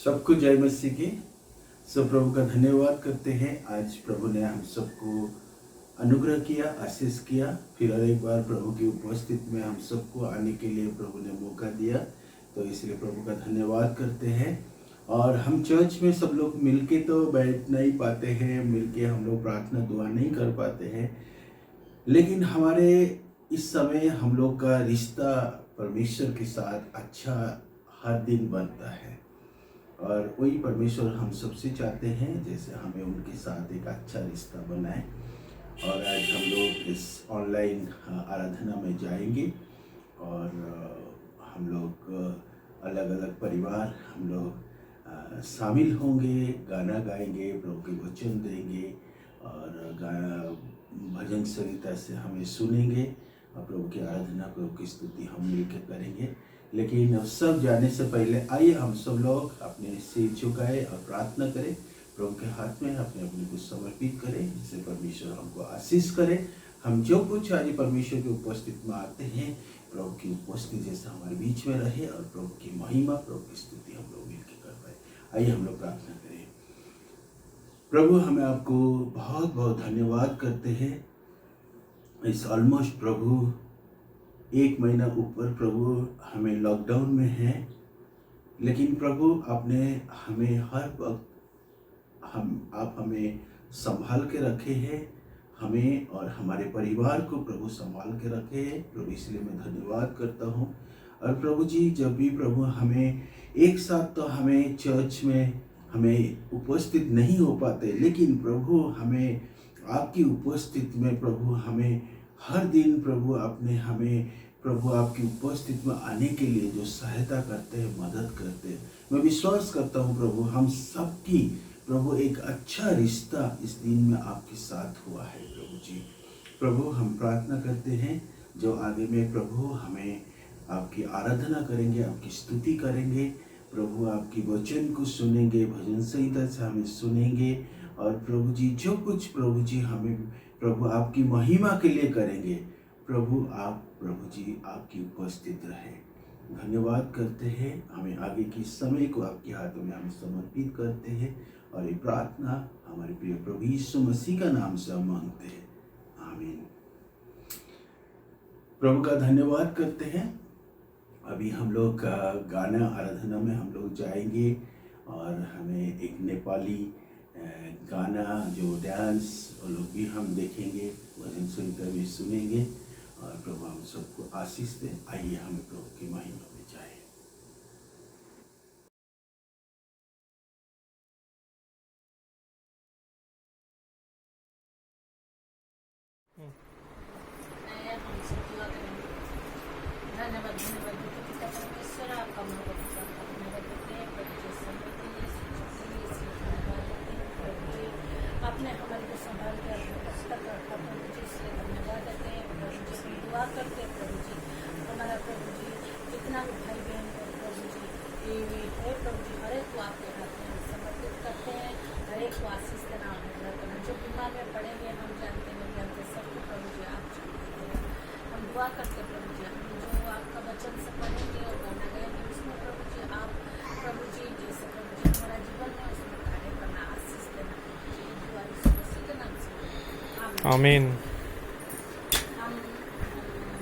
सबको जय मसीह की। सब प्रभु का धन्यवाद करते हैं। आज प्रभु ने हम सबको अनुग्रह किया, आशीष किया। फिर एक बार प्रभु की उपस्थिति में हम सबको आने के लिए प्रभु ने मौका दिया, तो इसलिए प्रभु का धन्यवाद करते हैं। और हम चर्च में सब लोग मिलके तो बैठ नहीं पाते हैं, मिलके हम लोग प्रार्थना दुआ नहीं कर पाते हैं, लेकिन हमारे इस समय हम लोग का रिश्ता परमेश्वर के साथ अच्छा हर दिन बनता है। और वही परमेश्वर हम सबसे चाहते हैं, जैसे हमें उनके साथ एक अच्छा रिश्ता बनाए। और आज हम लोग इस ऑनलाइन आराधना में जाएंगे और हम लोग अलग अलग परिवार हम लोग शामिल होंगे, गाना गाएंगे, प्रभु के वचन देंगे और भजन संगीता से हमें सुनेंगे और प्रभु की आराधना, प्रभु की स्तुति हम मिलकर करेंगे। लेकिन अब सब जाने से पहले आइए हम सब लोग अपने सिर झुकाए और प्रार्थना करें, प्रभु के हाथ में अपने अपने को समर्पित करें, जिससे परमेश्वर हमको आशीष करे। हम जो कुछ आज परमेश्वर की उपस्थिति में आते हैं, प्रभु की उपस्थिति जैसे हमारे बीच में रहे और प्रभु की महिमा, प्रभु की स्तुति हम लोग मिलकर कर पाए। आइए हम लोग प्रार्थना करें। प्रभु, हमें आपको बहुत बहुत धन्यवाद करते हैं। इस ऑलमोस्ट प्रभु 1 महीना ऊपर प्रभु हमें लॉकडाउन में है, लेकिन प्रभु आपने हमें हर वक्त आप हमें संभाल के रखे हैं, हमें और हमारे परिवार को प्रभु संभाल के रखे हैं। प्रभु इसलिए मैं धन्यवाद करता हूँ। और प्रभु जी, जब भी प्रभु हमें एक साथ तो हमें चर्च में हमें उपस्थित नहीं हो पाते, लेकिन प्रभु हमें आपकी उपस्थिति में प्रभु हमें हर दिन प्रभु आपने हमें प्रभु आपकी उपस्थिति में आने के लिए जो सहायता करते हैं, मदद करते हैं। मैं विश्वास करता हूँ प्रभु हम सबकी प्रभु एक अच्छा रिश्ता इस दिन में आपके साथ हुआ है। प्रभु जी, प्रभु हम प्रार्थना करते हैं जो आगे में प्रभु हमें आपकी आराधना करेंगे, आपकी स्तुति करेंगे, प्रभु आपकी वचन को सुनेंगे, भजन संहिता से हमें सुनेंगे। और प्रभु जी जो कुछ प्रभु जी हमें प्रभु आपकी महिमा के लिए करेंगे, प्रभु जी आपकी उपस्थित रहे। धन्यवाद करते हैं। हमें आगे की समय को आपके हाथों में हम समर्पित करते हैं और ये प्रार्थना हमारे प्रिय प्रभु यीशु मसीह का नाम से हम मांगते हैं, आमीन। प्रभु का धन्यवाद करते हैं। अभी हम लोग गाना आराधना में हम लोग जाएंगे और हमें एक नेपाली गाना जो डांस वो लोग भी हम देखेंगे, भजन संगीत भी सुनेंगे और प्रभु हम सबको आशीष दे। आइए हम प्रभु की महिमा में जाए। धन्यवाद पिता परमेश्वर, आपका धन्यवाद देते हैं प्रभु जी। आपने हमारे को संभाल के अपने पुस्तक रखा प्रभु जी, इसलिए धन्यवाद देते हैं प्रभु जी। हम दुआ करते हैं प्रभु जी, हमारा प्रभु जी जितना भी भाई बहन को प्रभु जी ये है प्रभु जी, हर एक को आपके हाथ में समर्पित करते हैं, हर एक को आशीष देना अनुग्रह करना। जो बीमार में पड़ेंगे हम जानते नहीं जानते, सबको प्रभु जी आप जानते हैं। हम दुआ करते प्रभु जी, हम जो आपका वचन से पढ़ेंगे और गाना गाएंगे उसमें प्रभु जी आप प्रभु जी जैसे प्रभु जी हमारा जीवन में उसमें कार्य करना, आशीष देना प्रभु जी। दुआ यीशु मसीह के नाम से आमीन। हम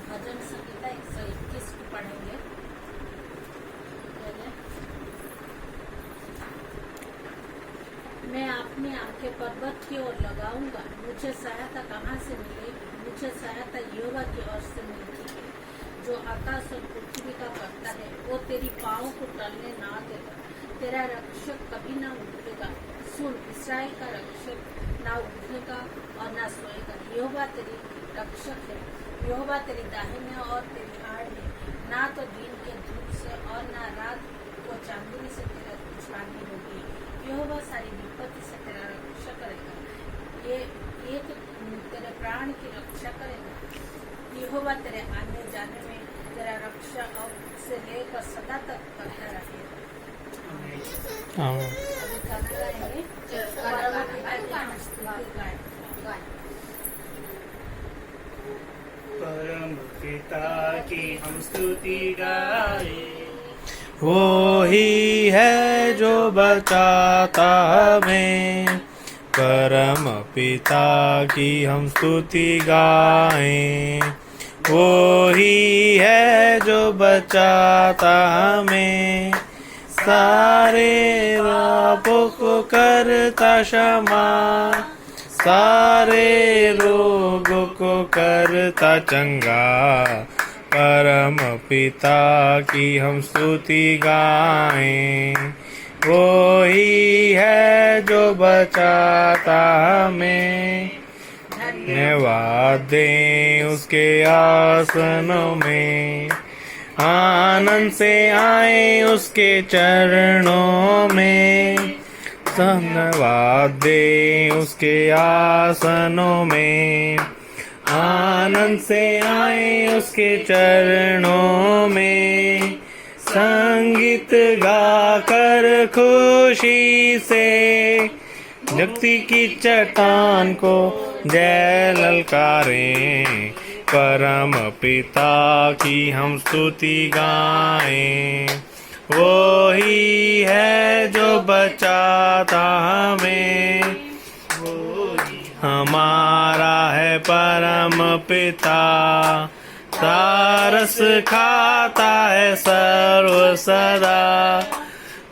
भजन संहिता 121 को पढ़ेंगे। मैं अपनी आंखें पर्वत की ओर लगाऊंगा, मुझे सहायता कहाँ से मिलेगी? मुझे सहायता यहोवा की ओर से मिलती है, जो आकाश और पृथ्वी का करता है। वो तेरी पाँव को टलने ना देगा, तेरा रक्षक कभी ना उठेगा। सुन, इस्राएल का रक्षक ना उठेगा और ना सोएगा। यहोवा तेरी रक्षक है, यहोवा तेरी दाहिने और तेरी आड़ है। ना तो दिन के धूप से और ना रात को चांदनी से तेरा छुड़ानी होगी। यहोवा सारी विपत्ति से तेरा रक्षा करेगा, ये तो तेरे प्राण की रक्षा करेगा। यहोवा तेरे आने जाने में तेरा रक्षा अब से लेकर सदा तक करता रहेगा। अभी गाना गाएंगे। परम पिता की हम स्तुति गाए, वो ही है जो बचाता हमें, परम पिता की हम स्तुति गाएं। वो ही है जो बचाता हमें, सारे पापों को करता क्षमा, सारे रोगों को करता चंगा, परम पिता की हम स्तुति गाएं। वो ही है जो बचाता हमें, धन्यवाद दें उसके आसनों में, आनंद से आए उसके चरणों में, धन्यवाद दें उसके आसनों में, आनंद से आए उसके चरणों में, संगीत गाकर खुशी से जगती की चट्टान को जय ललकारें, परम पिता की हम स्तुति गाएं। वो ही है जो बचाता हमें, हमारा है परम पिता, तारस खाता है सर्व सदा।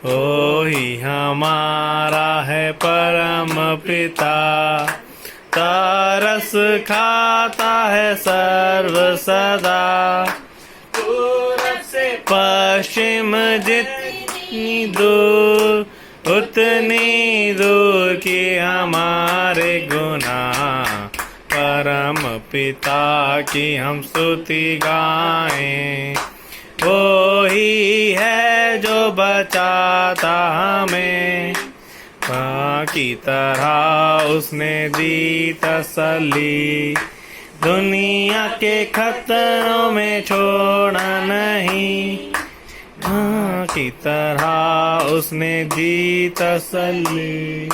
ओ ही हमारा है परम पिता, तारस खाता है सर्व सदा। पूरब से पश्चिम जितनी दूर, उतनी दूर की हमारे गुनाह, परम पिता की हम स्तुति गाएं। वो ही है जो बचाता हमें, की तरह उसने दी तसल्ली, दुनिया के खतरों में छोड़ा नहीं। की तरह उसने दी तसल्ली,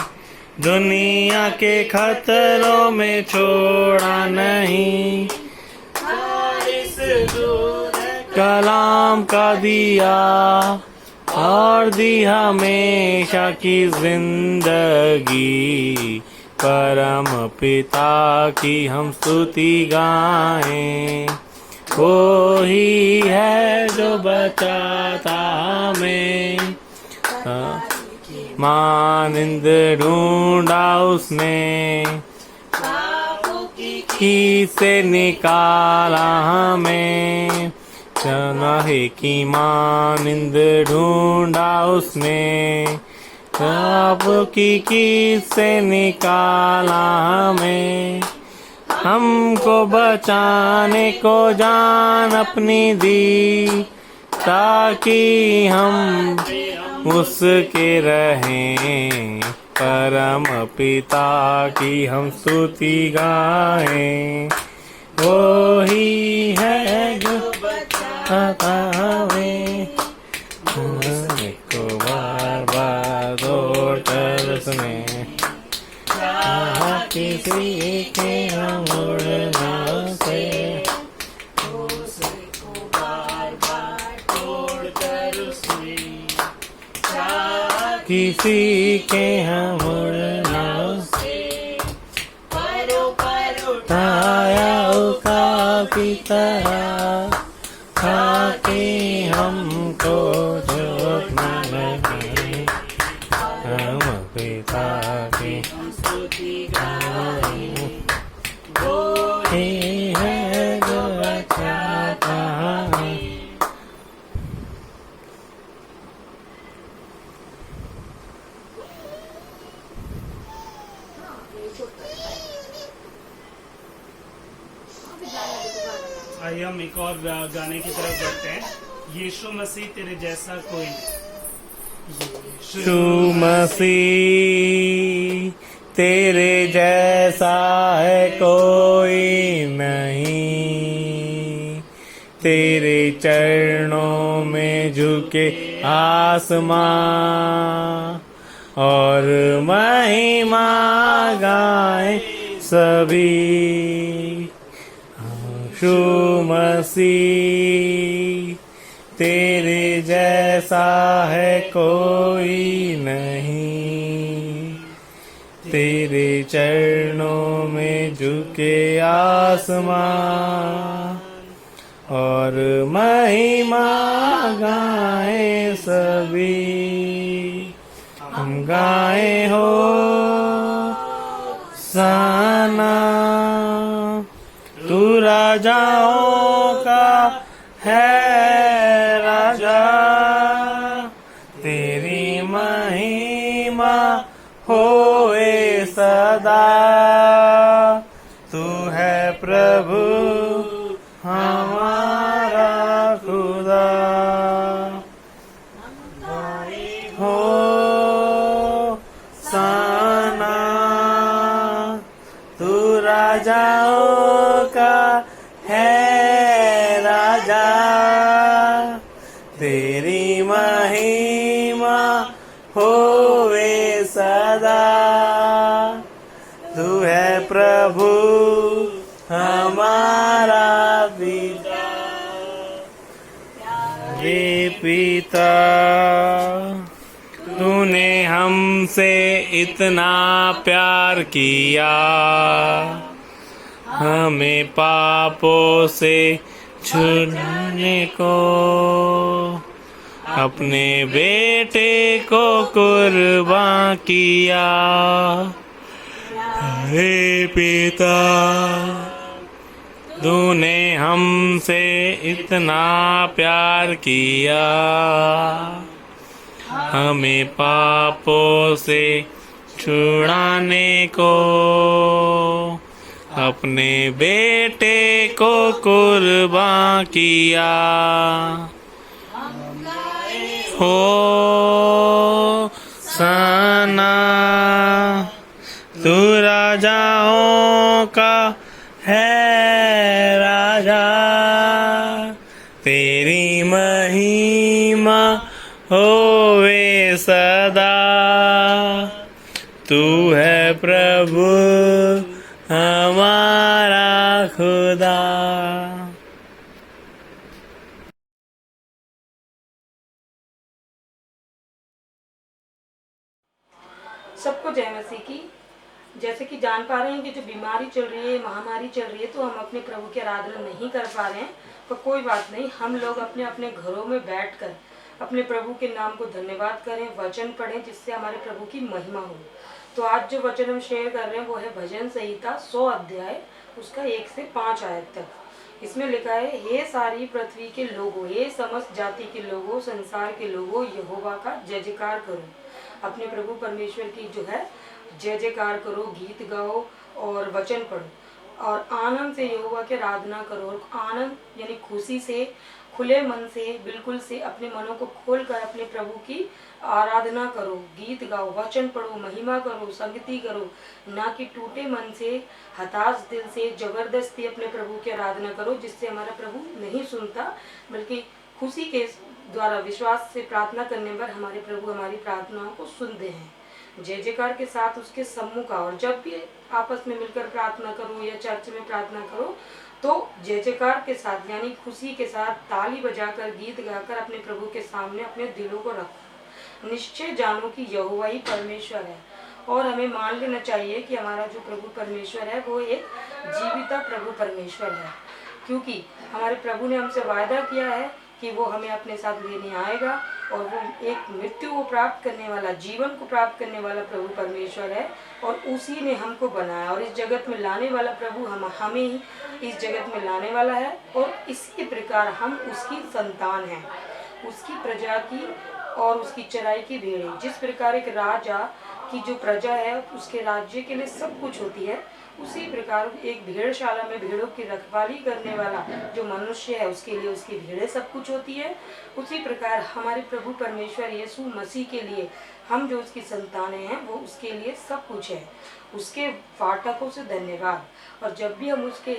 दुनिया के खतरों में छोड़ा नहीं। कलाम का दिया और दी हमेशा की जिंदगी, परम पिता की हम स्तुति गाएं। वो ही है जो बचाता हमें, मानिंद ढूंढा उसने, की से निकाला हमें, चनाहे की मानिंद ढूंढा उसने, पापों की से निकाला हमें। हमको बचाने को जान अपनी दी, ताकि हम उसके रहें, परम पिता की हम स्तुति गाएं। वो ही है जो बचाता हमें, को बार बार दौड़ कर उसने, किसी के हम उड़ना से, को बार बार तोड़ कर उसने, किसी के हम उड़ना से, परों पर उठाया उका की तरह, ताकि हमको झोंकना लगे, हम पिता की स्तुति गाएं। वो ही है जो बचाता हमें। आइए हम एक और गाने की तरफ बढ़ते हैं। यीशु मसीह तेरे जैसा कोई नहीं। यीशु मसीह तेरे जैसा है कोई नहीं, तेरे चरणों में झुके आसमां और महिमा गाए सभी। यीशु मसीह तेरे जैसा है कोई नहीं। तेरे चरणों में झुके आसमां और महिमा गाए सभी। हम गाए हो साना, तू राजाओं का है राजा। तेरी महिमा होए सदा। तू है प्रभु हमारा खुदा। हो साना, तू राजाओं का है राजा। तेरी महिमा होवे सदा। तू है प्रभु हमारा पिता। हे पिता, तूने हमसे इतना प्यार किया, हमें पापों से छुड़ाने को अपने बेटे को कुर्बान किया। हे पिता, तूने हमसे इतना प्यार किया, हमें पापों से छुड़ाने को अपने बेटे को कुर्बान किया। हो साना, तू राजाओं का है राजा। तेरी महिमा होवे सदा। तू है प्रभु हमारा खुदा। सबको जय मसीह की। जैसे कि जान पा रहे हैं कि जो बीमारी चल रही है, महामारी चल रही है, तो हम अपने प्रभु की आराधना नहीं कर पा रहे हैं, पर कोई बात नहीं। हम लोग अपने अपने घरों में बैठकर अपने प्रभु के नाम को धन्यवाद करें, वचन पढ़ें, जिससे हमारे प्रभु की महिमा हो। तो आज जो वचन हम शेयर कर रहे हैं वो है भजन संहिता 100 अध्याय, उसका 1 से 5 आयत तक। इसमें लिखा है, हे सारी पृथ्वी के लोगों, हे समस्त जाति के लोगों, संसार के लोगों, यहोवा का जय जयकार करो। अपने प्रभु परमेश्वर की जो है जय जयकार करो, गीत गाओ और वचन पढ़ो और आनंद से यहोवा की आराधना करो। और आनंद यानी खुशी से, खुले मन से, बिल्कुल से अपने मनों को खोलकर अपने प्रभु की आराधना करो, गीत गाओ, वचन पढ़ो, महिमा करो, संगति करो, ना कि टूटे मन से, हताश दिल से, जबरदस्ती अपने प्रभु की आराधना करो, जिससे हमारा प्रभु नहीं सुनता, बल्कि खुशी के द्वारा विश्वास से प्रार्थना करने पर हमारे प्रभु हमारी प्रार्थनाओं को सुनते हैं। जय जयकार के साथ उसके सम्मुख आओ। और जब भी आपस में मिलकर प्रार्थना करो या चर्च में प्रार्थना करो तो जय जयकार के साथ यानी खुशी के साथ ताली बजाकर, गीत गाकर अपने प्रभु के सामने अपने दिलों को रखो। निश्चय जानो कि यहोवा ही परमेश्वर है। और हमें मान लेना चाहिए कि हमारा जो प्रभु परमेश्वर है वो एक जीविता प्रभु परमेश्वर है, क्योंकि हमारे प्रभु ने हमसे वायदा किया है कि वो हमें अपने साथ लेने आएगा और वो एक मृत्यु को प्राप्त करने वाला, जीवन को प्राप्त करने वाला प्रभु परमेश्वर है। और उसी ने हमको बनाया और इस जगत में लाने वाला प्रभु हमें ही इस जगत में लाने वाला है। और इसी प्रकार हम उसकी संतान हैं, उसकी प्रजा की और उसकी चराई की भेड़ें। जिस प्रकार एक राजा की जो प्रजा है उसके राज्य के लिए सब कुछ होती है, उसी प्रकार एक भेड़शाला में भेड़ों की रखवाली करने वाला जो मनुष्य है उसके लिए उसकी भेड़ें सब कुछ होती है। उसी प्रकार हमारे प्रभु परमेश्वर यीशु मसीह के लिए हम जो उसकी संतानें हैं वो उसके लिए सब कुछ है। उसके फाटकों से धन्यवाद। और जब भी हम उसके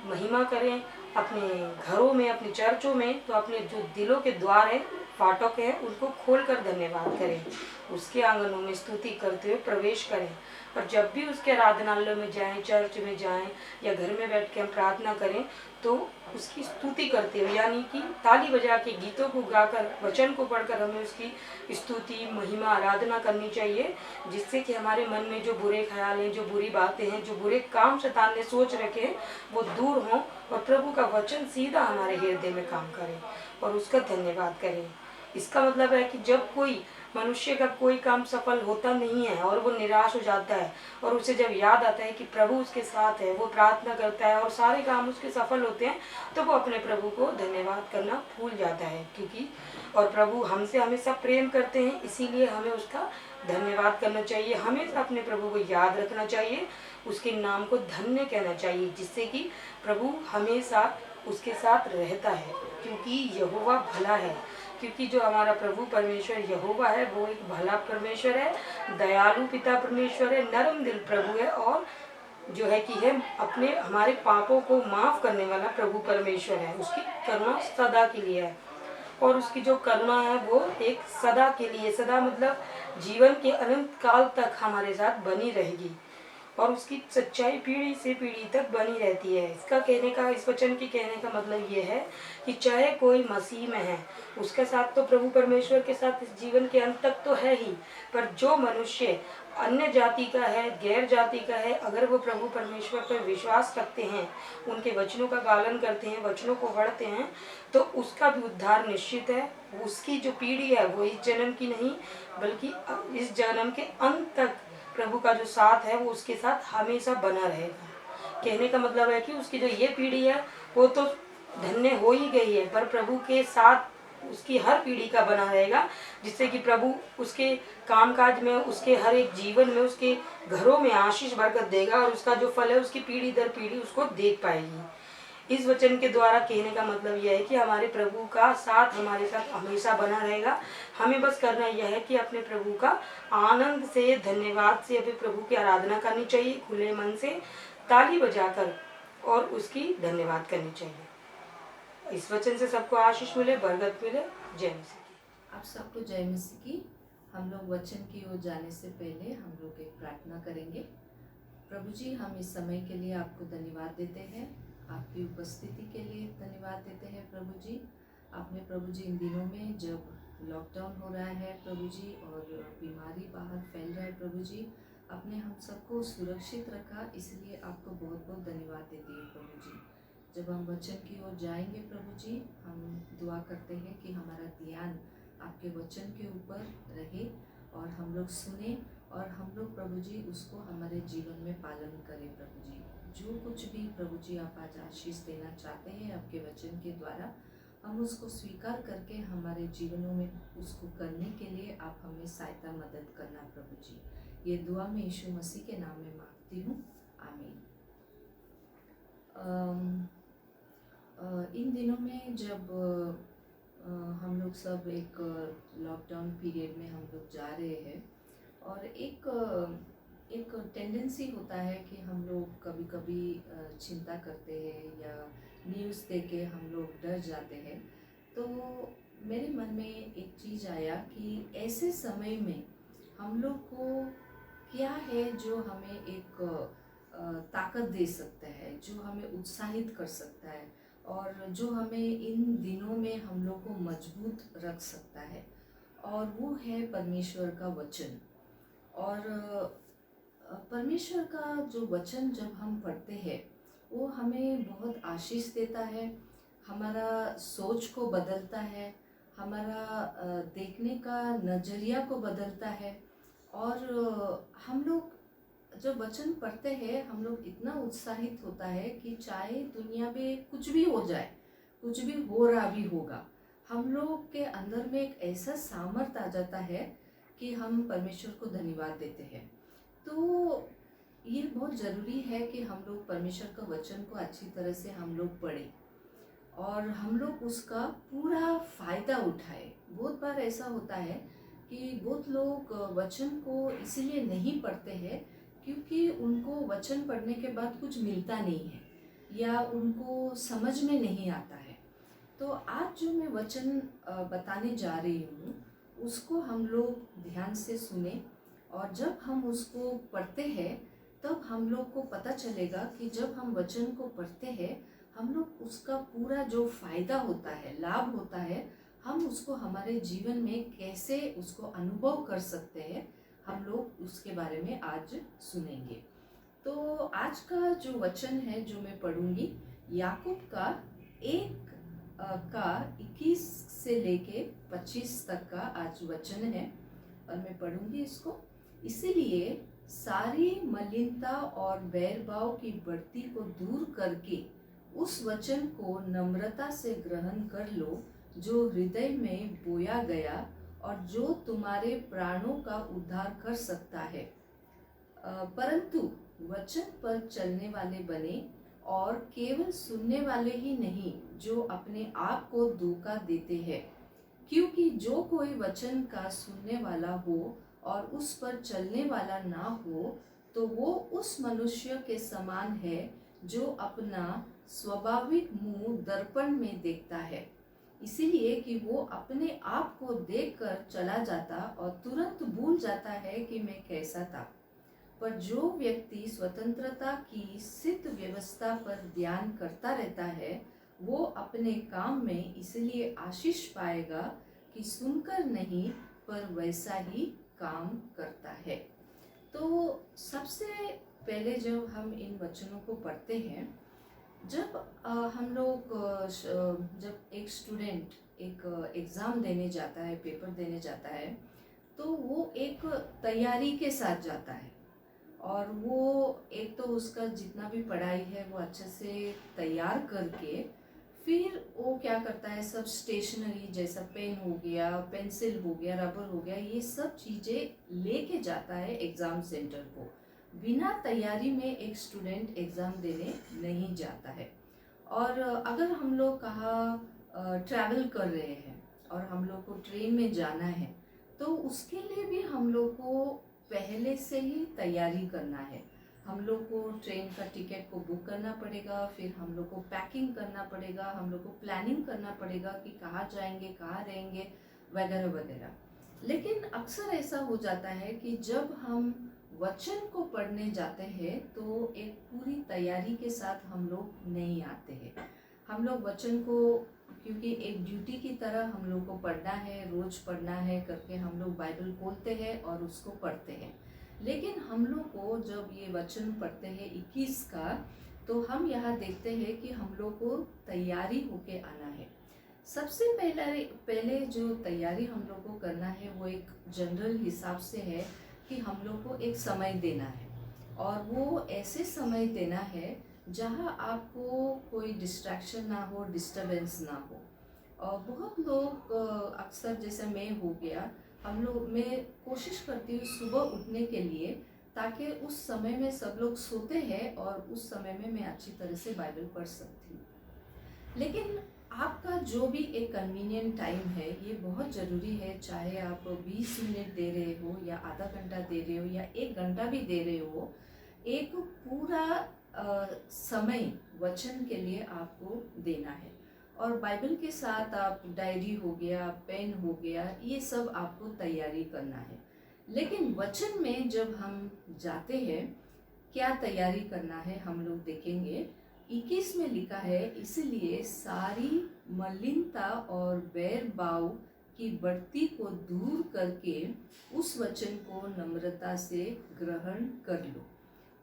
महिमा करें अपने घरों में, अपने चर्चों में, तो अपने जो दिलों के द्वार हैं, फाटक हैं, उनको खोलकर धन्यवाद करें। उसके आंगनों में स्तुति करते हुए प्रवेश करें। और जब भी उसके आराधनालय में जाएं, चर्च में जाएं या घर में बैठ के हम प्रार्थना करें, तो उसकी स्तुति करते हुए, यानी कि ताली बजा के, गीतों को गाकर, वचन को पढ़कर हमें उसकी स्तुति, महिमा, आराधना करनी चाहिए, जिससे कि हमारे मन में जो बुरे ख्याल हैं, जो बुरी बातें हैं, जो बुरे काम शैतान ने सोच रखे हैं, वो दूर हों और प्रभु का वचन सीधा हमारे हृदय में काम करे और उसका धन्यवाद करें। इसका मतलब है कि जब कोई मनुष्य का कोई काम सफल होता नहीं है और वो निराश हो जाता है, और उसे जब याद आता है कि प्रभु उसके साथ है, वो प्रार्थना करता है और सारे काम उसके सफल होते हैं, तो वो अपने प्रभु को धन्यवाद करना भूल जाता है। क्योंकि और प्रभु हमसे हमेशा प्रेम करते हैं, इसीलिए हमें उसका धन्यवाद करना चाहिए। हमेशा अपने प्रभु को याद रखना चाहिए, उसके नाम को धन्य कहना चाहिए, जिससे कि प्रभु हमेशा उसके साथ रहता है। क्योंकि यहोवा भला है, क्योंकि जो हमारा प्रभु परमेश्वर यहोवा है वो एक भला परमेश्वर है, दयालु पिता परमेश्वर है, नरम दिल प्रभु है, और जो है कि है अपने हमारे पापों को माफ करने वाला प्रभु परमेश्वर है। उसकी करुणा सदा के लिए है, और उसकी जो करुणा है वो एक सदा के लिए, सदा मतलब जीवन के अनंत काल तक हमारे साथ बनी रहेगी, और उसकी सच्चाई पीढ़ी से पीढ़ी तक बनी रहती है। इसका कहने का, इस वचन के कहने का मतलब ये है कि चाहे कोई मसीह में है, उसके साथ तो प्रभु परमेश्वर के साथ इस जीवन के अंत तक तो है ही, पर जो मनुष्य अन्य जाति का है, गैर जाति का है, अगर वो प्रभु परमेश्वर पर विश्वास रखते हैं, उनके वचनों का पालन करते हैं, वचनों को पढ़ते हैं, तो उसका भी उद्धार निश्चित है। उसकी जो पीढ़ी है वो इस जन्म की नहीं, बल्कि इस जन्म के अंत तक प्रभु का जो साथ है वो उसके साथ हमेशा बना रहेगा। कहने का मतलब है कि उसकी जो ये पीढ़ी है वो तो धन्य हो ही गई है, पर प्रभु के साथ उसकी हर पीढ़ी का बना रहेगा, जिससे कि प्रभु उसके कामकाज में, उसके हर एक जीवन में, उसके घरों में आशीष बरकत देगा, और उसका जो फल है उसकी पीढ़ी दर पीढ़ी उसको देख पाएगी। इस वचन के द्वारा कहने का मतलब यह है कि हमारे प्रभु का साथ हमारे साथ हमेशा बना रहेगा। हमें बस करना यह है कि अपने प्रभु का आनंद से, धन्यवाद से अपने प्रभु की आराधना करनी चाहिए, खुले मन से ताली बजाकर, और उसकी धन्यवाद करनी चाहिए। इस वचन से सबको आशीष मिले, बरकत मिले। जय मसीह की। आप सबको जय मसीह की। हम लोग वचन की ओर जाने से पहले हम लोग एक प्रार्थना करेंगे। प्रभु जी, हम इस समय के लिए आपको धन्यवाद देते हैं, आपकी उपस्थिति के लिए धन्यवाद देते हैं प्रभु जी। आपने प्रभु जी इन दिनों में जब लॉकडाउन हो रहा है प्रभु जी, और बीमारी बाहर फैल रहा है प्रभु जी, आपने हम सबको सुरक्षित रखा, इसलिए आपको बहुत बहुत धन्यवाद देते हैं प्रभु जी। जब हम वचन की ओर जाएंगे प्रभु जी, हम दुआ करते हैं कि हमारा ध्यान आपके वचन के ऊपर रहे और हम लोग सुने, और हम लोग प्रभु जी उसको हमारे जीवन में पालन करें प्रभु जी। जो कुछ भी प्रभु जी आप आज आशीष देना चाहते हैं आपके वचन के द्वारा, हम उसको स्वीकार करके हमारे जीवनों में उसको करने के लिए आप हमें सहायता मदद करना प्रभु जी। ये दुआ मैं यीशु मसीह के नाम में मांगती हूँ, आमीन। इन दिनों में जब हम लोग सब एक लॉकडाउन पीरियड में हम लोग जा रहे हैं, और एक टेंडेंसी होता है कि हम लोग कभी कभी चिंता करते हैं या न्यूज़ देख के हम लोग डर जाते हैं। तो मेरे मन में एक चीज़ आया कि ऐसे समय में हम लोग को क्या है जो हमें एक ताकत दे सकता है, जो हमें उत्साहित कर सकता है, और जो हमें इन दिनों में हम लोग को मजबूत रख सकता है, और वो है परमेश्वर का वचन। और परमेश्वर का जो वचन जब हम पढ़ते हैं वो हमें बहुत आशीष देता है, हमारा सोच को बदलता है, हमारा देखने का नज़रिया को बदलता है। और हम लोग जब वचन पढ़ते हैं हम लोग इतना उत्साहित होता है कि चाहे दुनिया में कुछ भी हो जाए, कुछ भी हो रहा भी होगा, हम लोग के अंदर में एक ऐसा सामर्थ आ जाता है कि हम परमेश्वर को धन्यवाद देते हैं। तो ये बहुत ज़रूरी है कि हम लोग परमेश्वर का वचन को अच्छी तरह से हम लोग पढ़ें और हम लोग उसका पूरा फ़ायदा उठाएं। बहुत बार ऐसा होता है कि बहुत लोग वचन को इसलिए नहीं पढ़ते हैं क्योंकि उनको वचन पढ़ने के बाद कुछ मिलता नहीं है। या उनको समझ में नहीं आता है। तो आज जो मैं वचन बताने जा रही हूँ उसको हम लोग ध्यान से सुने, और जब हम उसको पढ़ते हैं तब हम लोग को पता चलेगा कि जब हम वचन को पढ़ते हैं हम लोग उसका पूरा जो फायदा होता है, लाभ होता है, हम उसको हमारे जीवन में कैसे उसको अनुभव कर सकते हैं, हम लोग उसके बारे में आज सुनेंगे। तो आज का जो वचन है जो मैं पढ़ूंगी, याकूब का 1:21 से लेके 25 तक का आज वचन है और मैं पढ़ूंगी इसको। इसीलिए सारी मलिनता और बैरभाव की बढ़ती को दूर करके उस वचन को नम्रता से ग्रहण कर लो जो हृदय में बोया गया और जो तुम्हारे प्राणों का उद्धार कर सकता है। परंतु वचन पर चलने वाले बने, और केवल सुनने वाले ही नहीं जो अपने आप को धोखा देते हैं। क्योंकि जो कोई वचन का सुनने वाला हो और उस पर चलने वाला ना हो तो वो उस मनुष्य के समान है जो अपना स्वाभाविक मुंह दर्पण में देखता है, इसीलिए कि वो अपने आप को देखकर चला जाता और तुरंत भूल जाता है कि मैं कैसा था। पर जो व्यक्ति स्वतंत्रता की सिद्ध व्यवस्था पर ध्यान करता रहता है वो अपने काम में इसलिए आशीष पाएगा कि सुनकर नहीं पर वैसा ही काम करता है। तो सबसे पहले जब हम इन वचनों को पढ़ते हैं, जब हम लोग जब एक स्टूडेंट एक एग्ज़ाम देने जाता है, पेपर देने जाता है, तो वो एक तैयारी के साथ जाता है और वो एक तो उसका जितना भी पढ़ाई है वो अच्छे से तैयार करके फिर वो क्या करता है, सब स्टेशनरी जैसा पेन हो गया, पेंसिल हो गया, रबर हो गया, ये सब चीज़ें लेके जाता है एग्ज़ाम सेंटर को। बिना तैयारी में एक स्टूडेंट एग्ज़ाम देने नहीं जाता है। और अगर हम लोग कहाँ ट्रैवल कर रहे हैं और हम लोग को ट्रेन में जाना है तो उसके लिए भी हम लोग को पहले से ही तैयारी करना है। हम लोग को ट्रेन का टिकट को बुक करना पड़ेगा, फिर हम लोग को पैकिंग करना पड़ेगा, हम लोग को प्लानिंग करना पड़ेगा कि कहाँ जाएंगे, कहाँ रहेंगे, वगैरह वगैरह। लेकिन अक्सर ऐसा हो जाता है कि जब हम वचन को पढ़ने जाते हैं तो एक पूरी तैयारी के साथ हम लोग नहीं आते हैं। हम लोग वचन को क्योंकि एक ड्यूटी की तरह हम लोग को पढ़ना है, रोज पढ़ना है करके हम लोग बाइबल खोलते हैं और उसको पढ़ते हैं। लेकिन हम लोग को जब ये वचन पढ़ते हैं 21 का, तो हम यहाँ देखते हैं कि हम लोग को तैयारी होके आना है। सबसे पहले जो तैयारी हम लोग को करना है वो एक जनरल हिसाब से है कि हम लोग को एक समय देना है, और वो ऐसे समय देना है जहाँ आपको कोई डिस्ट्रैक्शन ना हो, डिस्टरबेंस ना हो। और बहुत लोग अक्सर जैसे मैं हो गया, मैं कोशिश करती हूँ सुबह उठने के लिए ताकि उस समय में सब लोग सोते हैं और उस समय में मैं अच्छी तरह से बाइबल पढ़ सकती हूँ। लेकिन आपका जो भी एक कन्वीनियंट टाइम है ये बहुत ज़रूरी है, चाहे आप 20 मिनट दे रहे हो या आधा घंटा दे रहे हो या 1 घंटा भी दे रहे हो, एक पूरा समय वचन के लिए आपको देना है। और बाइबल के साथ आप डायरी हो गया, पेन हो गया, ये सब आपको तैयारी करना है। लेकिन वचन में जब हम जाते हैं क्या तैयारी करना है हम लोग देखेंगे। 21 में लिखा है, इसलिए सारी मलिनता और बैरभाव की बढ़ती को दूर करके उस वचन को नम्रता से ग्रहण कर लो।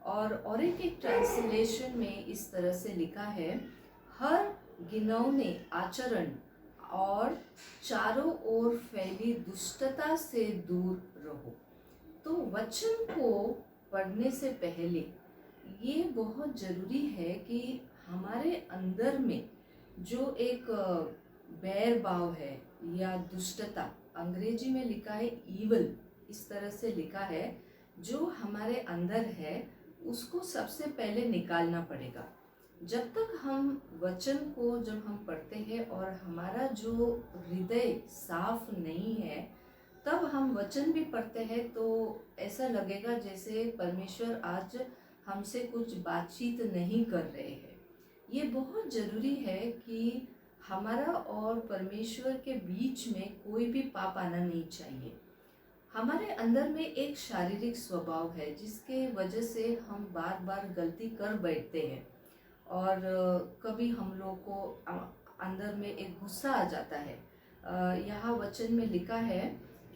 और एक ट्रांसलेशन में इस तरह से लिखा है, हर घिनौने आचरण और चारों ओर फैली दुष्टता से दूर रहो। तो वचन को पढ़ने से पहले ये बहुत ज़रूरी है कि हमारे अंदर में जो एक बैरभाव है या दुष्टता, अंग्रेजी में लिखा है ईवल, इस तरह से लिखा है, जो हमारे अंदर है उसको सबसे पहले निकालना पड़ेगा। जब तक हम वचन को जब हम पढ़ते हैं और हमारा जो हृदय साफ नहीं है, तब हम वचन भी पढ़ते हैं तो ऐसा लगेगा जैसे परमेश्वर आज हमसे कुछ बातचीत नहीं कर रहे हैं। ये बहुत ज़रूरी है कि हमारा और परमेश्वर के बीच में कोई भी पाप आना नहीं चाहिए। हमारे अंदर में एक शारीरिक स्वभाव है जिसके वजह से हम बार बार गलती कर बैठते हैं, और कभी हम लोग को अंदर में एक गुस्सा आ जाता है। यहाँ वचन में लिखा है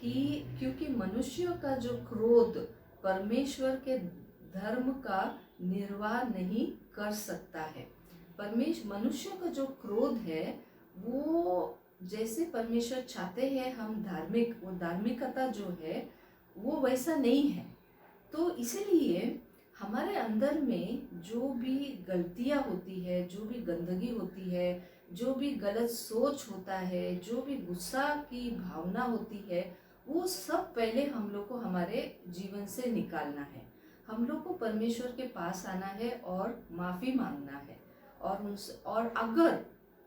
कि क्योंकि मनुष्य का जो क्रोध परमेश्वर के धर्म का निर्वाह नहीं कर सकता है। मनुष्य का जो क्रोध है वो जैसे परमेश्वर चाहते हैं हम वो धार्मिकता जो है वो वैसा नहीं है। तो इसीलिए हमारे अंदर में जो भी गलतियाँ होती है, जो भी गंदगी होती है, जो भी गलत सोच होता है, जो भी गुस्सा की भावना होती है, वो सब पहले हम लोग को हमारे जीवन से निकालना है। हम लोग को परमेश्वर के पास आना है और माफ़ी मांगना है। और अगर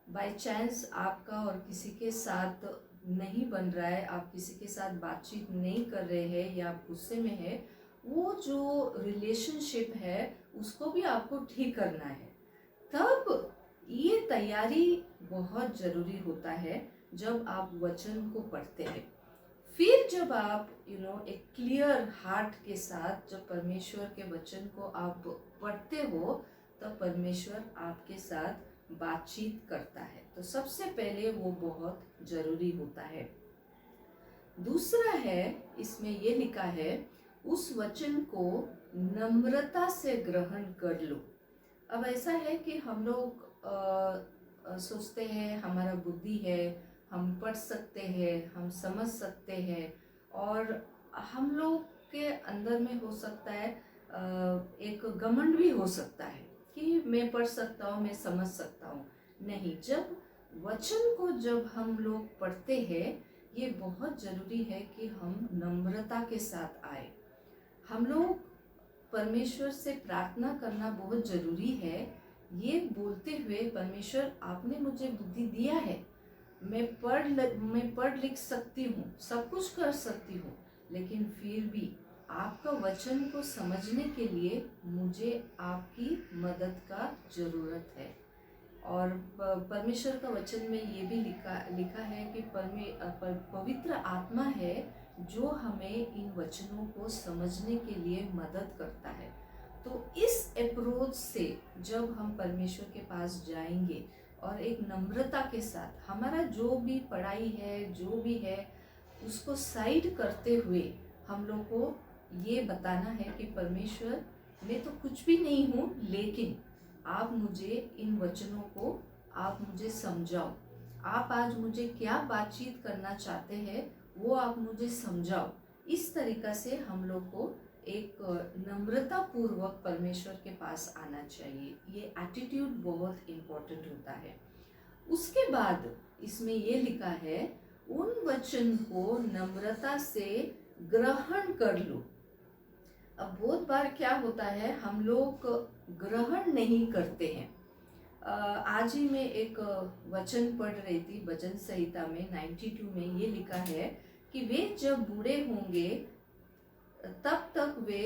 बाय चांस आपका और किसी के साथ नहीं बन रहा है, आप किसी के साथ बातचीत नहीं कर रहे हैं या आप गुस्से में है, वो जो रिलेशनशिप है उसको भी आपको ठीक करना है। तब ये तैयारी बहुत ज़रूरी होता है जब आप वचन को पढ़ते हैं। फिर जब आप एक क्लियर हार्ट के साथ जब परमेश्वर के वचन को आप पढ़ते हो, तब परमेश्वर आपके साथ बातचीत करता है। तो सबसे पहले वो बहुत ज़रूरी होता है। दूसरा है, इसमें ये लिखा है, उस वचन को नम्रता से ग्रहण कर लो। अब ऐसा है कि हम लोग सोचते हैं हमारा बुद्धि है, हम पढ़ सकते हैं, हम समझ सकते हैं, और हम लोग के अंदर में हो सकता है एक घमंड भी हो सकता है कि मैं पढ़ सकता हूँ, मैं समझ सकता हूँ। नहीं, जब वचन को जब हम लोग पढ़ते हैं, ये बहुत ज़रूरी है कि हम नम्रता के साथ आए। हम लोग परमेश्वर से प्रार्थना करना बहुत ज़रूरी है, ये बोलते हुए, परमेश्वर आपने मुझे बुद्धि दिया है, मैं पढ़ लिख सकती हूँ, सब कुछ कर सकती हूँ, लेकिन फिर भी आपका वचन को समझने के लिए मुझे आपकी मदद का ज़रूरत है। और परमेश्वर का वचन में ये भी लिखा है कि पवित्र आत्मा है जो हमें इन वचनों को समझने के लिए मदद करता है। तो इस अप्रोच से जब हम परमेश्वर के पास जाएंगे और एक नम्रता के साथ हमारा जो भी पढ़ाई है, जो भी है, उसको साइड करते हुए हम लोग को ये बताना है कि परमेश्वर, मैं तो कुछ भी नहीं हूँ, लेकिन आप मुझे इन वचनों को आप मुझे समझाओ। आप आज मुझे क्या बातचीत करना चाहते हैं वो आप मुझे समझाओ। इस तरीक़ा से हम लोग को एक नम्रता पूर्वक परमेश्वर के पास आना चाहिए। ये एटीट्यूड बहुत इम्पोर्टेंट होता है। उसके बाद इसमें ये लिखा है, उन वचन को नम्रता से ग्रहण कर लो। अब बहुत बार क्या होता है, हम लोग ग्रहण नहीं करते हैं। आज ही मैं एक वचन पढ़ रही थी, भजन संहिता में 92 में ये लिखा है कि वे जब बूढ़े होंगे तब तक वे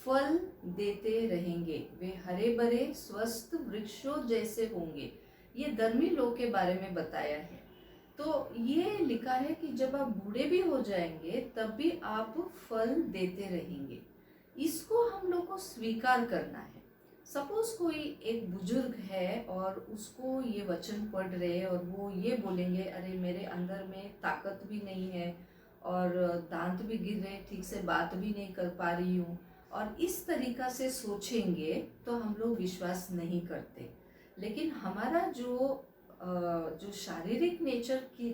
फल देते रहेंगे, वे हरे भरे स्वस्थ वृक्षों जैसे होंगे। ये धर्मी लोग के बारे में बताया है। तो ये लिखा है कि जब आप बूढ़े भी हो जाएंगे तब भी आप फल देते रहेंगे। इसको हम लोग को स्वीकार करना है। सपोज कोई एक बुजुर्ग है और उसको ये वचन पढ़ रहे हैं और वो ये बोलेंगे, अरे मेरे अंदर में ताकत भी नहीं है और दांत भी गिर रहे, ठीक से बात भी नहीं कर पा रही हूँ, और इस तरीक़ा से सोचेंगे तो हम लोग विश्वास नहीं करते। लेकिन हमारा जो शारीरिक नेचर की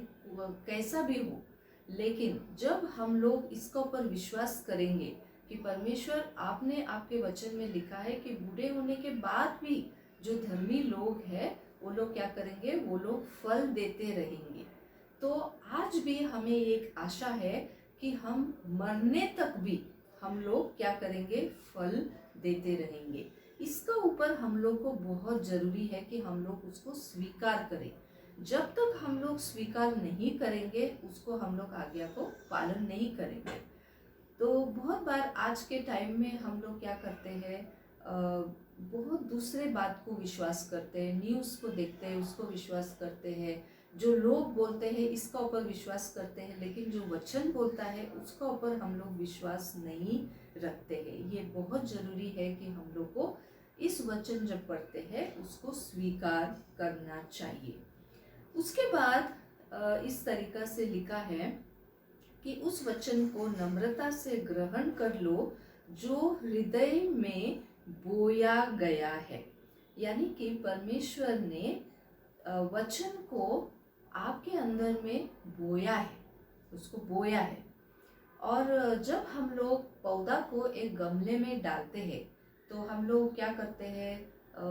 कैसा भी हो, लेकिन जब हम लोग इसके ऊपर विश्वास करेंगे कि परमेश्वर, आपने आपके वचन में लिखा है कि बूढ़े होने के बाद भी जो धर्मी लोग हैं वो लोग क्या करेंगे, वो लोग फल देते रहेंगे। तो आज भी हमें एक आशा है कि हम मरने तक भी हम लोग क्या करेंगे, फल देते रहेंगे। इसका ऊपर हम लोग को बहुत ज़रूरी है कि हम लोग उसको स्वीकार करें। जब तक हम लोग स्वीकार नहीं करेंगे, उसको हम लोग आज्ञा को पालन नहीं करेंगे। तो बहुत बार आज के टाइम में हम लोग क्या करते हैं, बहुत दूसरे बात को विश्वास करते हैं, न्यूज़ को देखते हैं उसको विश्वास करते हैं, जो लोग बोलते हैं इसका ऊपर विश्वास करते हैं, लेकिन जो वचन बोलता है उसका ऊपर हम लोग विश्वास नहीं रखते हैं। ये बहुत ज़रूरी है कि हम लोग को इस वचन जब पढ़ते हैं उसको स्वीकार करना चाहिए। उसके बाद इस तरीका से लिखा है कि उस वचन को नम्रता से ग्रहण कर लो जो हृदय में बोया गया है। यानी कि परमेश्वर ने वचन को आपके अंदर में बोया है, उसको बोया है। और जब हम लोग पौधा को एक गमले में डालते हैं तो हम लोग क्या करते हैं,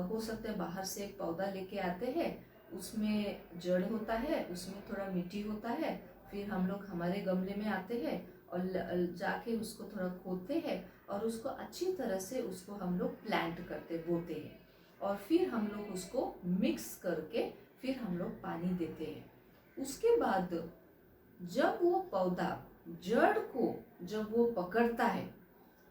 हो सकता है बाहर से एक पौधा लेके आते हैं, उसमें जड़ होता है, उसमें थोड़ा मिट्टी होता है, फिर हम लोग हमारे गमले में आते हैं और जाके उसको थोड़ा खोदते हैं और उसको अच्छी तरह से उसको हम लोग प्लांट करते बोते हैं और फिर हम लोग उसको मिक्स करके फिर हम लोग पानी देते हैं। उसके बाद जब वो पौधा जड़ को जब वो पकड़ता है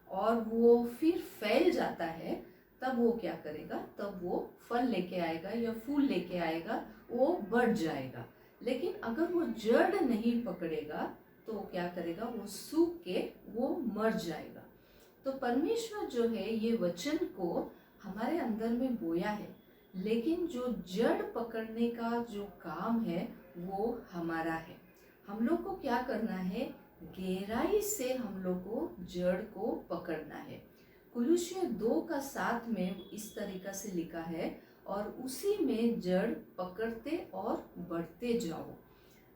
और वो फिर फैल जाता है, तब वो क्या करेगा, तब वो फल लेके आएगा या फूल लेके आएगा, वो बढ़ जाएगा। लेकिन अगर वो जड़ नहीं पकड़ेगा तो क्या करेगा, वो सूख के वो मर जाएगा। तो परमेश्वर जो है ये वचन को हमारे अंदर में बोया है, लेकिन जो जड़ पकड़ने का जो काम है वो हमारा है। हम लोग को क्या करना है, गहराई से हम लोग को जड़ को पकड़ना है। कुलुस्सियों 2:7 में इस तरीका से लिखा है, और उसी में जड़ पकड़ते और बढ़ते जाओ।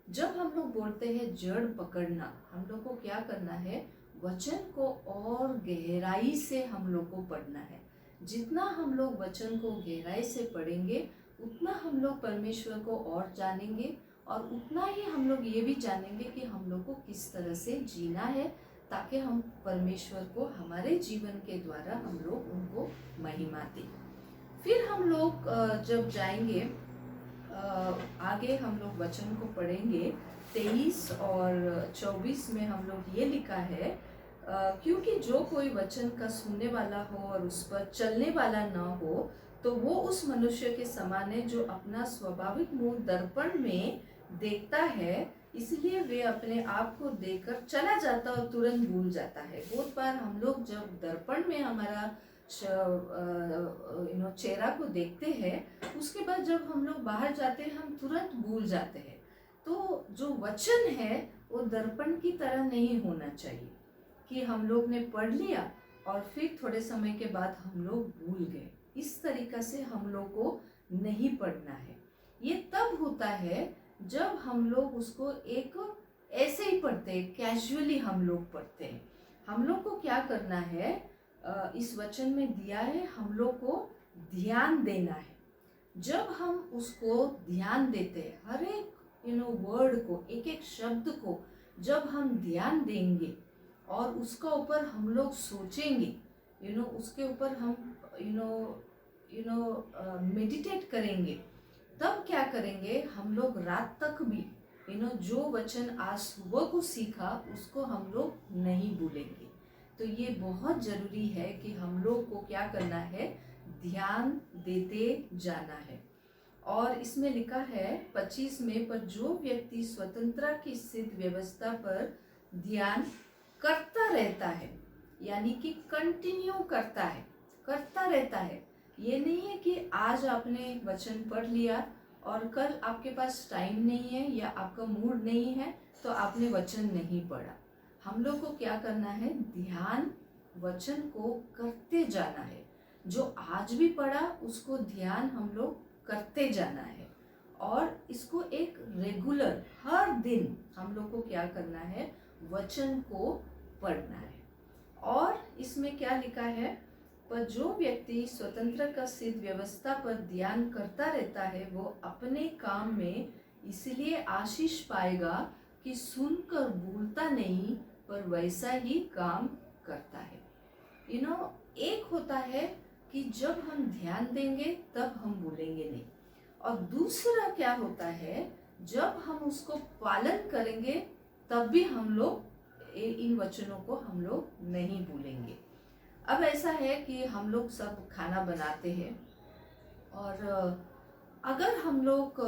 जब हम लोग बोलते हैं जड़ पकड़ना, हम लोग को क्या करना है, वचन को और गहराई से हम लोग को पढ़ना है। जितना हम लोग वचन को गहराई से पढ़ेंगे उतना हम लोग परमेश्वर को और जानेंगे, और उतना ही हम लोग ये भी जानेंगे कि हम लोग को किस तरह से जीना है, ताकि हम परमेश्वर को हमारे जीवन के द्वारा हम लोग उनको महिमा दें। फिर हम लोग जब जाएंगे आगे, हम लोग वचन को पढ़ेंगे 23 और 24 में हम लोग ये लिखा है, क्योंकि जो कोई वचन का सुनने वाला हो और उस पर चलने वाला ना हो तो वो उस मनुष्य के समान है जो अपना स्वाभाविक मुंह दर्पण में देखता है, इसलिए वे अपने आप को देखकर चला जाता और तुरंत भूल जाता है। बहुत बार हम लोग जब दर्पण में हमारा चेहरा को देखते हैं, उसके बाद जब हम लोग बाहर जाते हैं हम तुरंत भूल जाते हैं। तो जो वचन है वो दर्पण की तरह नहीं होना चाहिए कि हम लोग ने पढ़ लिया और फिर थोड़े समय के बाद हम लोग भूल गए। इस तरीका से हम लोग को नहीं पढ़ना है। ये तब होता है जब हम लोग उसको एक ऐसे ही पढ़ते हैं, कैजुअली हम लोग पढ़ते हैं। हम लोग को क्या करना है, इस वचन में दिया है हम लोग को ध्यान देना है। जब हम उसको ध्यान देते हैं, हर एक वर्ड को, एक एक शब्द को जब हम ध्यान देंगे और उसका ऊपर हम लोग सोचेंगे, उसके ऊपर हम मेडिटेट करेंगे, तब क्या करेंगे, हम लोग रात तक भी जो वचन आज सुबह को सीखा उसको हम लोग नहीं भूलेंगे। तो ये बहुत ज़रूरी है कि हम लोग को क्या करना है, ध्यान देते जाना है। और इसमें लिखा है 25 में, पर जो व्यक्ति स्वतंत्रता की स्थित व्यवस्था पर ध्यान करता रहता है, यानी कि कंटिन्यू करता रहता है। ये नहीं है कि आज आपने वचन पढ़ लिया और कल आपके पास टाइम नहीं है या आपका मूड नहीं है तो आपने वचन नहीं पढ़ा। हम लोग को क्या करना है, ध्यान वचन को करते जाना है। जो आज भी पढ़ा उसको ध्यान हम लोग करते जाना है, और इसको एक रेगुलर हर दिन हम लोग को क्या करना है, वचन को पढ़ना है। और इसमें क्या लिखा है, पर जो व्यक्ति स्वतंत्र का सिद्ध व्यवस्था पर ध्यान करता रहता है वो अपने काम में इसलिए आशीष पाएगा कि सुनकर भूलता नहीं, पर वैसा ही काम करता है। एक होता है कि जब हम ध्यान देंगे तब हम भूलेंगे नहीं, और दूसरा क्या होता है, जब हम उसको पालन करेंगे तब भी हम लोग इन वचनों को हम लोग नहीं भूलेंगे। अब ऐसा है कि हम लोग सब खाना बनाते हैं और अगर हम लोग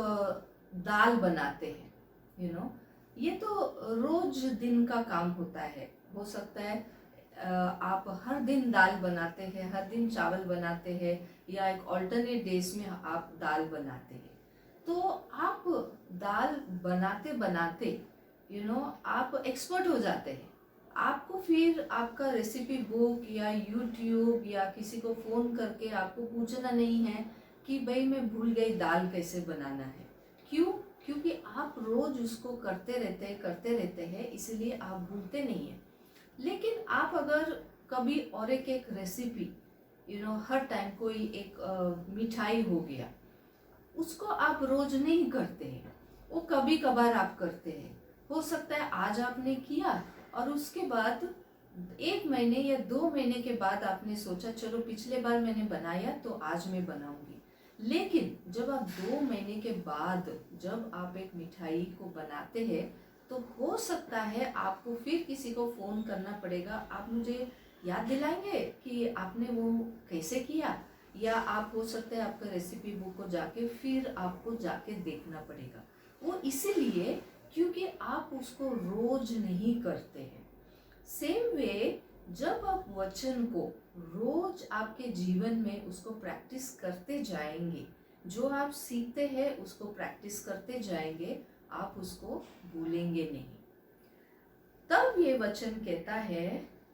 दाल बनाते हैं, ये तो रोज दिन का काम होता है। हो सकता है आप हर दिन दाल बनाते हैं, हर दिन चावल बनाते हैं, या एक ऑल्टरनेट डेज में आप दाल बनाते हैं। तो आप दाल बनाते बनाते आप एक्सपर्ट हो जाते हैं। आपको फिर आपका रेसिपी बुक या यूट्यूब या किसी को फ़ोन करके आपको पूछना नहीं है कि भाई मैं भूल गई दाल कैसे बनाना है। क्यों? क्योंकि आप रोज उसको करते रहते हैं, इसलिए आप भूलते नहीं हैं। लेकिन आप अगर कभी और एक रेसिपी हर टाइम कोई एक मिठाई हो गया, उसको आप रोज नहीं करते हैं, वो कभी कभार आप करते हैं। हो सकता है आज आपने किया और उसके बाद 1 महीने या 2 महीने के बाद आपने सोचा चलो पिछले बार मैंने बनाया तो आज मैं बनाऊंगी। लेकिन जब आप 2 महीने के बाद जब आप एक मिठाई को बनाते हैं तो हो सकता है आपको फिर किसी को फ़ोन करना पड़ेगा, आप मुझे याद दिलाएंगे कि आपने वो कैसे किया, या आप हो सकता है आपका रेसिपी बुक को जाके फिर आपको जाके देखना पड़ेगा। वो इसीलिए क्योंकि आप उसको रोज नहीं करते हैं। सेम वे जब आप वचन को रोज आपके जीवन में उसको प्रैक्टिस करते जाएंगे, जो आप सीखते हैं उसको प्रैक्टिस करते जाएंगे, आप उसको भूलेंगे नहीं। तब ये वचन कहता है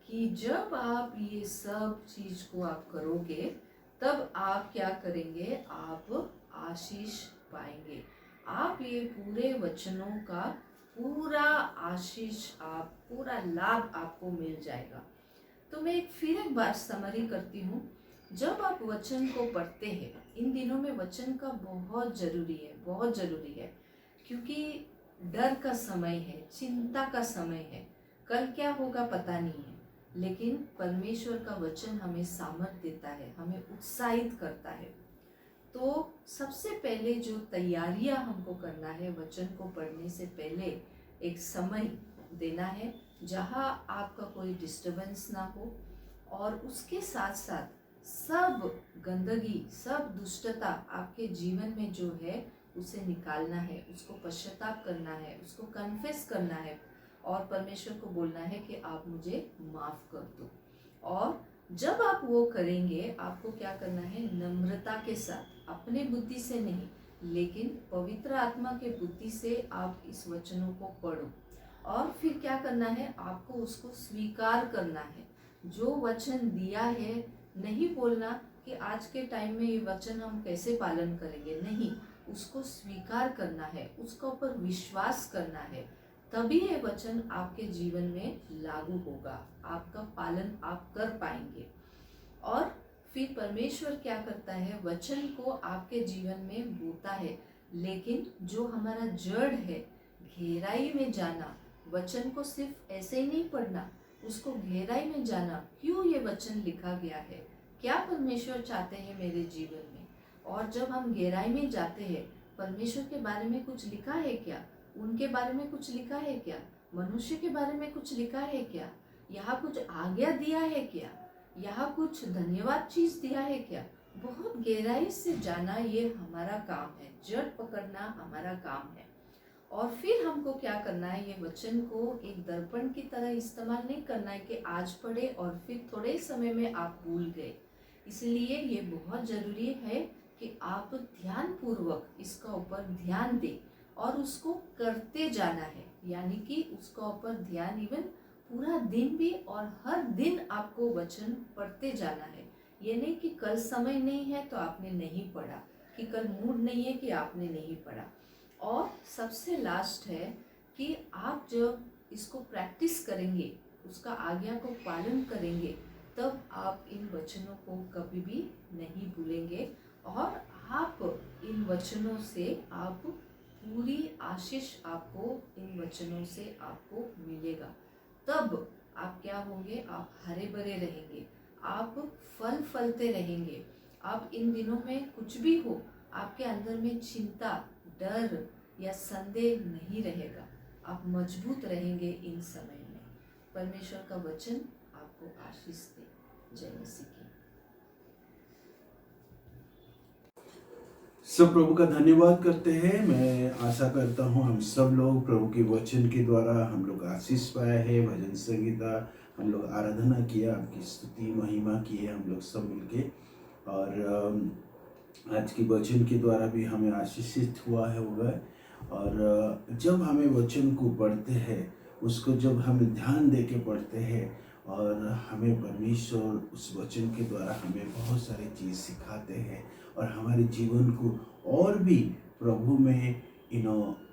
कि जब आप ये सब चीज को आप करोगे तब आप क्या करेंगे, आप आशीष पाएंगे। आप ये पूरे वचनों का पूरा आशीष, आप पूरा लाभ आपको मिल जाएगा। तो मैं फिर एक बार समरी करती हूँ। जब आप वचन को पढ़ते हैं, इन दिनों में वचन का बहुत ज़रूरी है, क्योंकि डर का समय है, चिंता का समय है, कल क्या होगा पता नहीं है। लेकिन परमेश्वर का वचन हमें सामर्थ देता है, हमें उत्साहित करता है। तो सबसे पहले जो तैयारियां हमको करना है, वचन को पढ़ने से पहले एक समय देना है जहां आपका कोई डिस्टरबेंस ना हो, और उसके साथ साथ सब गंदगी, सब दुष्टता आपके जीवन में जो है उसे निकालना है, उसको पश्चाताप करना है, उसको कन्फेस करना है और परमेश्वर को बोलना है कि आप मुझे माफ कर दो। और जब आप वो करेंगे, आपको क्या करना है, नम्रता के साथ, अपने बुद्धि से नहीं लेकिन पवित्र आत्मा के बुद्धि से आप इस वचनों को पढ़ो। और फिर क्या करना है, आपको उसको स्वीकार करना है। जो वचन दिया है, नहीं बोलना कि आज के टाइम में ये वचन हम कैसे पालन करेंगे, नहीं, उसको स्वीकार करना है, उसके ऊपर विश्वास करना है, तभी ये वचन आपके जीवन में लागू होगा, आपका पालन आप कर पाएंगे। और फिर परमेश्वर क्या करता है, वचन को आपके जीवन में बोता है। लेकिन जो हमारा जड़ है, गहराई में जाना, वचन को सिर्फ ऐसे ही नहीं पढ़ना, उसको गहराई में जाना, क्यों ये वचन लिखा गया है, क्या परमेश्वर चाहते हैं मेरे जीवन में। और जब हम गहराई में जाते हैं, परमेश्वर के बारे में कुछ लिखा है क्या, उनके बारे में कुछ लिखा है क्या, मनुष्य के बारे में कुछ लिखा है क्या, यहाँ कुछ आज्ञा दिया है क्या, यहाँ कुछ धन्यवाद चीज दिया है क्या। बहुत गहराई से जाना ये हमारा काम है, जड़ पकड़ना हमारा काम है। और फिर हमको क्या करना है, ये वचन को एक दर्पण की तरह इस्तेमाल नहीं करना है कि आज पढ़े और फिर थोड़े समय में आप भूल गए। इसलिए ये बहुत जरूरी है कि आप ध्यान पूर्वक इसका ऊपर ध्यान दें और उसको करते जाना है, यानी कि उसका ऊपर ध्यान इवन पूरा दिन भी, और हर दिन आपको वचन पढ़ते जाना है। ये नहीं कि कल समय नहीं है तो आपने नहीं पढ़ा, कि कल मूड नहीं है कि आपने नहीं पढ़ा। और सबसे लास्ट है कि आप जब इसको प्रैक्टिस करेंगे, उसका आज्ञा को पालन करेंगे, तब आप इन वचनों को कभी भी नहीं भूलेंगे और आप इन वचनों से आप पूरी आशीष आपको इन वचनों से आपको मिलेगा। तब आप क्या होंगे, आप हरे भरे रहेंगे, आप फल फलते रहेंगे। आप इन दिनों में कुछ भी हो, आपके अंदर में चिंता, डर या संदेह नहीं रहेगा, आप मजबूत रहेंगे इन समय में। परमेश्वर का वचन आपको आशीष दे। जय मसीह की। सब प्रभु का धन्यवाद करते हैं। मैं आशा करता हूँ हम सब लोग प्रभु के वचन के द्वारा हम लोग आशीष पाए हैं। भजन संगीता हम लोग आराधना किया, आपकी स्तुति महिमा किए हम लोग सब मिलके, और आज की वचन के द्वारा भी हमें आशीषित हुआ है होगा। और जब हमें वचन को पढ़ते हैं, उसको जब हम ध्यान दे के पढ़ते हैं, और हमें परमेश्वर उस वचन के द्वारा हमें बहुत सारी चीज़ सिखाते हैं और हमारे जीवन को और भी प्रभु में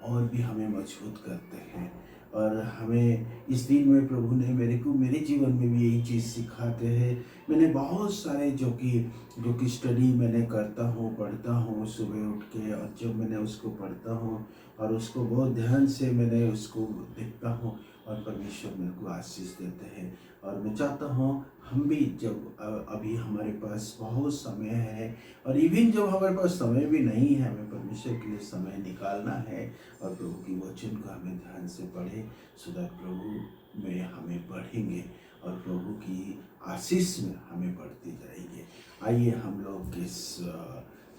और भी हमें मजबूत करते हैं। और हमें इस दिन में प्रभु ने मेरे जीवन में भी यही चीज़ सिखाते हैं। मैंने बहुत सारे जो कि स्टडी मैंने करता हूँ, पढ़ता हूँ सुबह उठ के, और जब मैंने उसको पढ़ता हूँ और उसको बहुत ध्यान से मैंने उसको देखता हूँ, और परमेश्वर मेरे को आशीष देते हैं। और मैं चाहता हूँ हम भी, जब अभी हमारे पास बहुत समय है, और इवन जब हमारे पास समय भी नहीं है, हमें परमेश्वर के लिए समय निकालना है और प्रभु की वचन को हमें ध्यान से पढ़े, सो दैट प्रभु में हमें बढ़ेंगे और प्रभु की आशीष में हमें बढ़ते जाएंगे। आइए हम लोग इस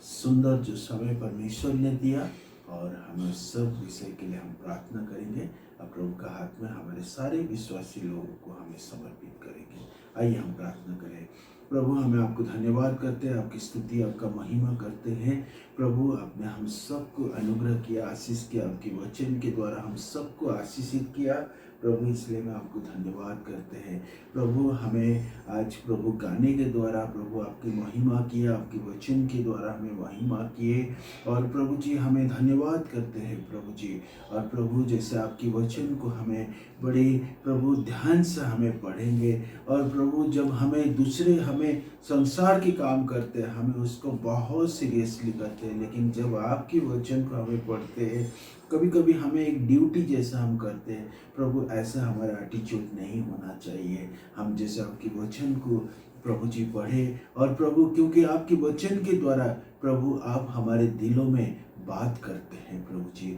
सुंदर जो समय परमेश्वर ने दिया, और हमें सब विषय के लिए हम प्रार्थना करेंगे। अब प्रभु का हाथ में हमारे सारे विश्वासी लोगों को हमें समर्पित करेंगे। आइए हम प्रार्थना करें। प्रभु, हमें आपको धन्यवाद करते हैं, आपकी स्तुति आपका महिमा करते हैं। प्रभु, आपने हम सबको अनुग्रह किया, आशीष किया, आपके वचन के द्वारा हम सबको आशीषित किया। प्रभु, इसलिए मैं आपको धन्यवाद करते हैं। प्रभु, हमें आज प्रभु गाने के द्वारा प्रभु आपकी महिमा किया, आपके वचन के द्वारा हमें महिमा किए, और प्रभु जी हमें धन्यवाद करते हैं प्रभु जी। और प्रभु, जैसे आपकी वचन को हमें बड़े प्रभु ध्यान से हमें पढ़ेंगे, और प्रभु जब हमें संसार के काम करते हैं, हमें उसको बहुत सीरियसली करते हैं, लेकिन जब आपके वचन को हमें पढ़ते हैं, कभी कभी हमें एक ड्यूटी जैसा हम करते हैं। प्रभु, ऐसा हमारा एटीट्यूड नहीं होना चाहिए। हम जैसे आपके वचन को प्रभु जी पढ़े, और प्रभु क्योंकि आपके वचन के द्वारा प्रभु आप हमारे दिलों में बात करते हैं प्रभु जी।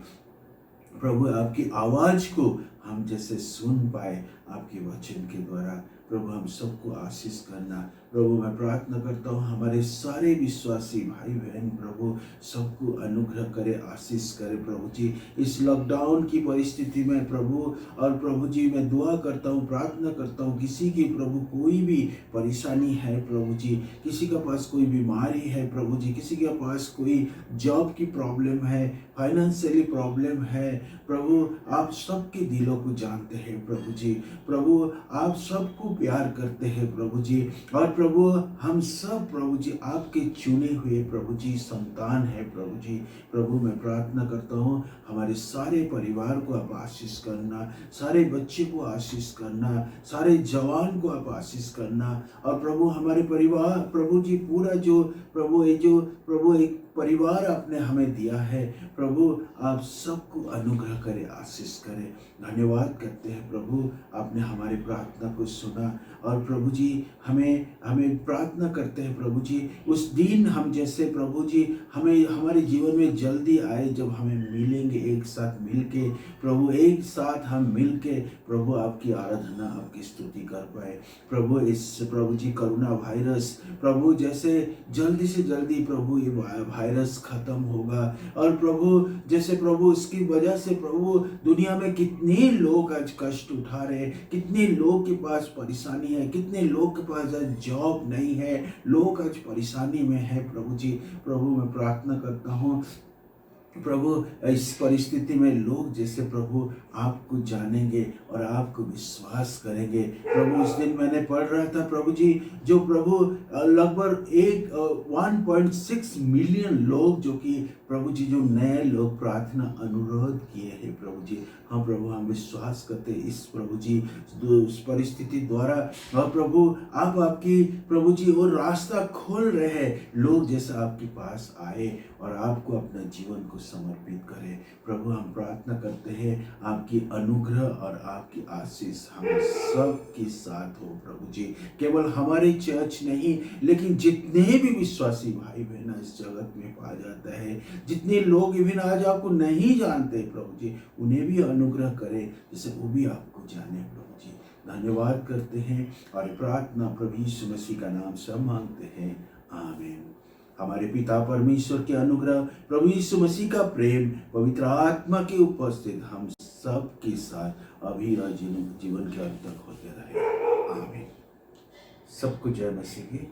प्रभु, आपकी आवाज को हम जैसे सुन पाए आपके वचन के द्वारा, प्रभु हम सबको आशीष करना। प्रभु, मैं प्रार्थना करता हूँ हमारे सारे विश्वासी भाई बहन प्रभु सबको अनुग्रह करे, आशीष करे प्रभु जी। इस लॉकडाउन की परिस्थिति में प्रभु, और प्रभु जी मैं दुआ करता हूँ, प्रार्थना करता हूँ, किसी की प्रभु कोई भी परेशानी है प्रभु जी, किसी के पास कोई बीमारी है प्रभु जी, किसी के पास कोई जॉब की प्रॉब्लम है, फाइनेंशियली प्रॉब्लम है प्रभु, आप सबके दिलों को जानते हैं प्रभु जी। प्रभु, आप सबको प्यार करते हैं प्रभु जी, और प्रभु हम सब प्रभु जी आपके चुने हुए प्रभु जी संतान है प्रभु जी। प्रभु, मैं प्रार्थना करता हूँ हमारे सारे परिवार को आप आशीष करना, सारे बच्चे को आशीष करना, सारे जवान को आप आशीष करना, और प्रभु हमारे परिवार प्रभु जी पूरा जो प्रभु एक परिवार आपने हमें दिया है प्रभु, आप सबको अनुग्रह करे, आशीष करे। धन्यवाद करते हैं प्रभु, आपने हमारी प्रार्थना को सुना, और प्रभु जी हमें प्रार्थना करते हैं प्रभु जी, उस दिन हम जैसे प्रभु जी हमें हमारे जीवन में जल्दी आए, जब हमें मिलेंगे एक साथ मिलके प्रभु, एक साथ हम मिलके प्रभु आपकी आराधना, आपकी स्तुति कर पाए प्रभु। इस प्रभु जी कोरोना वायरस प्रभु जैसे जल्दी से जल्दी प्रभु ये वायरस खत्म होगा, और प्रभु जैसे प्रभु इसकी वजह से प्रभु दुनिया में कितने लोग आज कष्ट उठा रहे हैं, कितने लोग के पास परेशानी है, कितने लोग के पास आज जॉब नहीं है, लोग आज परेशानी में है प्रभु जी। प्रभु, मैं प्रार्थना करता हूँ प्रभु इस परिस्थिति में लोग जैसे प्रभु आपको जानेंगे और आपको विश्वास करेंगे प्रभु। उस दिन मैंने पढ़ रहा था प्रभु जी, जो प्रभु लगभग 1.6 मिलियन लोग जो कि प्रभु जी जो नए लोग प्रार्थना अनुरोध किए हैं प्रभु जी। हाँ प्रभु, हम विश्वास करते इस प्रभु जी उस परिस्थिति द्वारा, और प्रभु आप आपकी प्रभु जी वो रास्ता खोल रहे हैं, लोग जैसा आपके पास आए और आपको अपना जीवन को समर्पित करें प्रभु। हम प्रार्थना करते हैं आपकी अनुग्रह और आपकी आशीष हम सब के साथ हो प्रभु जी। केवल हमारे चर्च नहीं, लेकिन जितने भी विश्वासी भाई बहन इस जगत में पा जाता है, जितने लोग इवन आज आपको नहीं जानते प्रभु जी, उन्हें भी अनुग्रह करें जैसे वो भी आपको जाने प्रभु जी। धन्यवाद करते हैं और प्रार्थना प्रभु यीशु मसीह का नाम सब मांगते हैं, आमीन। हमारे पिता परमेश्वर के अनुग्रह, प्रभु यीशु मसीह का प्रेम, पवित्र आत्मा की उपस्थित हम सब के साथ अभी और जीवन के अंत तक होते रहे, आमीन। सबको जय मसीह की।